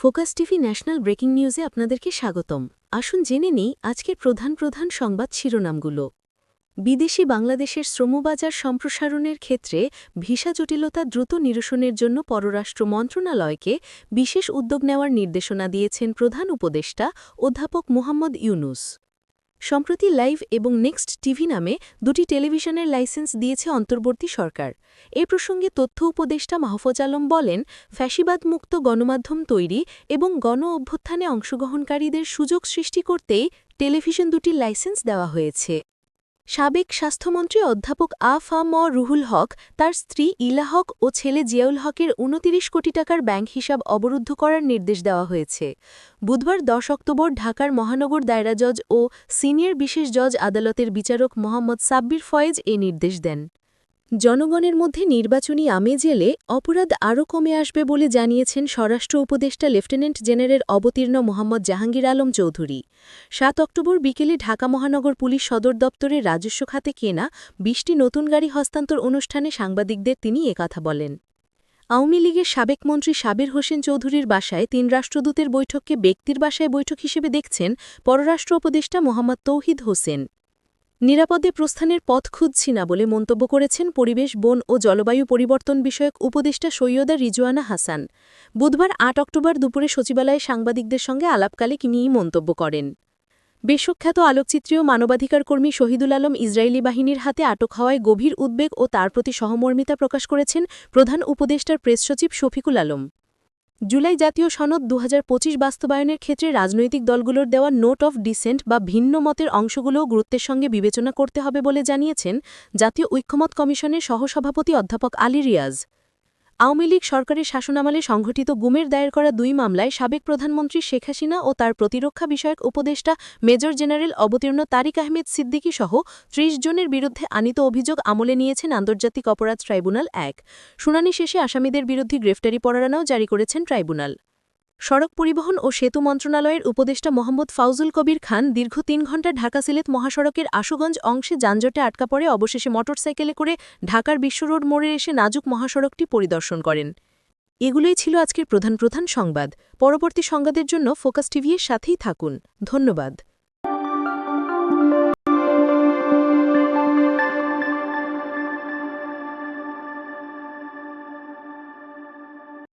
Focus TV national breaking নিউজে আপনাদেরকে স্বাগতম। আসুন জেনে নিই আজকের প্রধান সংবাদ শিরোনামগুলো। বিদেশি বাংলাদেশের শ্রমবাজার সম্প্রসারণের ক্ষেত্রে ভিসা জটিলতা দ্রুত নিরসনের জন্য পররাষ্ট্র মন্ত্রণালয়কে বিশেষ উদ্যোগ নেওয়ার নির্দেশনা দিয়েছেন প্রধান উপদেষ্টা অধ্যাপক মোহাম্মদ ইউনুস। সম্প্রতি লাইভ এবং নেক্সট টিভি নামে দুটি টেলিভিশনের লাইসেন্স দিয়েছে অন্তর্বর্তী সরকার। এ প্রসঙ্গে তথ্য উপদেষ্টা মাহফুজ আলম বলেন, ফ্যাসিবাদমুক্ত গণমাধ্যম তৈরি এবং গণ-অভ্যুত্থানে অংশগ্রহণকারীদের সুযোগ সৃষ্টি করতেই টেলিভিশন দুটির লাইসেন্স দেওয়া হয়েছে। সাবেক স্বাস্থ্যমন্ত্রী অধ্যাপক আ.ফা.ম রুহুল হক তার স্ত্রী ইলা হক ও ছেলে জিয়াউল হকের ২৯ কোটি টাকার ব্যাংক হিসাব অবরুদ্ধ করার নির্দেশ দেওয়া হয়েছে। বুধবার ১০ অক্টোবর ঢাকার মহানগর দায়রা জজ ও সিনিয়র বিশেষ জজ আদালতের বিচারক মোহাম্মদ সাব্বির ফয়েজ এ নির্দেশ দেন। জনগণের মধ্যে নির্বাচনী আমেজ এলে অপরাধ আরও কমে আসবে বলে জানিয়েছেন স্বরাষ্ট্র উপদেষ্টা লেফটেন্যান্ট জেনারেল অবতীর্ণ মোহাম্মদ জাহাঙ্গীর আলম চৌধুরী। ৭ অক্টোবর বিকেলে ঢাকা মহানগর পুলিশ সদর দপ্তরে রাজস্ব খাতে কেনা ২০টি নতুন গাড়ি হস্তান্তর অনুষ্ঠানে সাংবাদিকদের তিনি একথা বলেন। আওয়ামী লীগের সাবেক মন্ত্রী সাবির হোসেন চৌধুরীর বাসায় ৩ রাষ্ট্রদূতের বৈঠককে ব্যক্তির বাসায় বৈঠক হিসেবে দেখছেন পররাষ্ট্র উপদেষ্টা মোহাম্মদ তৌহিদ হোসেন। নিরাপদে প্রস্থানের পথ খুঁজছি না বলে মন্তব্য করেছেন পরিবেশ, বন ও জলবায়ু পরিবর্তন বিষয়ক উপদেষ্টা সৈয়দা রিজওয়ানা হাসান। বুধবার ৮ অক্টোবর দুপুরে সচিবালয়ে সাংবাদিকদের সঙ্গে আলাপকালে তিনি মন্তব্য করেন। বিশ্বখ্যাত আলোকচিত্রী ও মানবাধিকার কর্মী শহীদুল আলম ইসরায়েলি বাহিনীর হাতে আটক হওয়ায় গভীর উদ্বেগ ও তার প্রতি সহমর্মিতা প্রকাশ করেছেন প্রধান উপদেষ্টার প্রেস সচিব শফিকুল আলম। জুলাই জাতীয় সনদ ২০২৫ বাস্তবায়নের ক্ষেত্রে রাজনৈতিক দলগুলোর দেওয়া নোট অফ ডিসেন্ট বা ভিন্ন মতের অংশগুলোও গুরুত্বের সঙ্গে বিবেচনা করতে হবে বলে জানিয়েছেন জাতীয় ঐক্যমত কমিশনের সহসভাপতি অধ্যাপক আলী রিয়াজ। আওয়ামী লীগ সরকারের শাসনামলে সংঘটিত গুমের দায়ের করা ২ মামলায় সাবেক প্রধানমন্ত্রী শেখ হাসিনা ও তার প্রতিরক্ষা বিষয়ক উপদেষ্টা মেজর জেনারেল অবতীর্ণ তারিক আহমেদ সিদ্দিকী সহ ৩০ জনের বিরুদ্ধে আনীত অভিযোগ আমলে নিয়েছেন আন্তর্জাতিক অপরাধ ট্রাইব্যুনাল ১। শুনানি শেষে আসামিদের বিরুদ্ধে গ্রেফতারি পরোয়ানাও জারি করেছেন ট্রাইব্যুনাল। সড়ক পরিবহন ও সেতু মন্ত্রণালয়ের উপদেষ্টা মোহাম্মদ ফাউজুল কবির খান দীর্ঘ ৩ ঘণ্টা ঢাকা-সিলেট মহাসড়কের আশুগঞ্জ অংশে যানজটে আটকা পড়ে অবশেষে মোটরসাইকেলে করে ঢাকার বিশ্ব রোড মোড়ে এসে নাজুক মহাসড়কটি পরিদর্শন করেন। এগুলোই ছিল আজকের প্রধান সংবাদ। পরবর্তী সংবাদের জন্য ফোকাস টিভি এর সাথেই থাকুন। ধন্যবাদ।